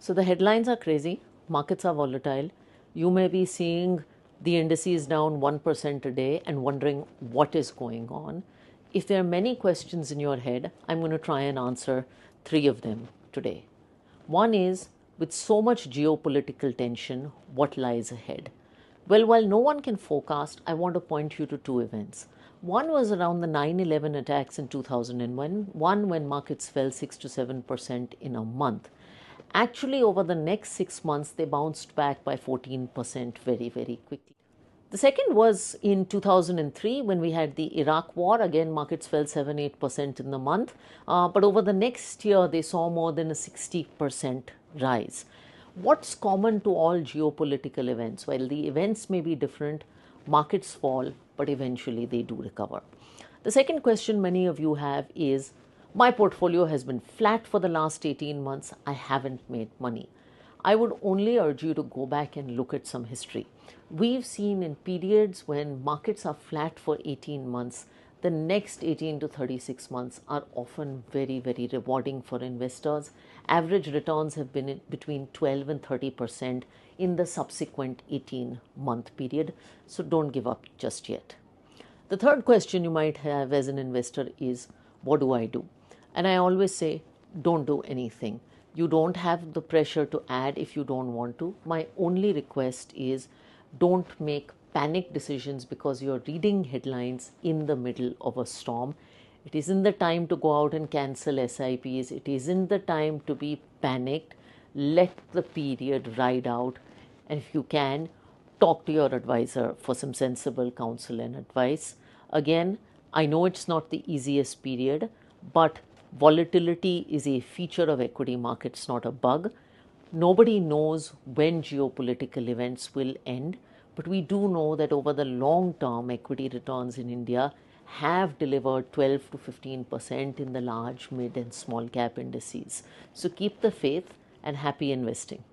So the headlines are crazy, markets are volatile. You may be seeing the indices down 1% a day and wondering what is going on. If there are many questions in your head, I'm going to try and answer three of them today. One is, with so much geopolitical tension, what lies ahead? Well, while no one can forecast, I want to point you to two events. One was around the 9/11 attacks in 2001, when markets fell 6 to 7% in a month. Actually, over the next 6 months, they bounced back by 14% very, very quickly. The second was in 2003 when we had the Iraq war. Again, markets fell 7 8% in the month. But over the next year, they saw more than a 60% rise. What's common to all geopolitical events? While the events may be different, markets fall, but eventually they do recover. The second question many of you have is, my portfolio has been flat for the last 18 months. I haven't made money. I would only urge you to go back and look at some history. We've seen in periods when markets are flat for 18 months, the next 18 to 36 months are often very, very rewarding for investors. Average returns have been between 12 and 30% in the subsequent 18-month period. So don't give up just yet. The third question you might have as an investor is, what do I do? And I always say, don't do anything. You don't have the pressure to add if you don't want to. My only request is, don't make panic decisions because you're reading headlines in the middle of a storm. It isn't the time to go out and cancel SIPs. It isn't the time to be panicked. Let the period ride out. And if you can, talk to your advisor for some sensible counsel and advice. Again, I know it's not the easiest period, but volatility is a feature of equity markets, not a bug. Nobody knows when geopolitical events will end, but we do know that over the long term, equity returns in India have delivered 12 to 15% in the large, mid, and small cap indices. So keep the faith and happy investing.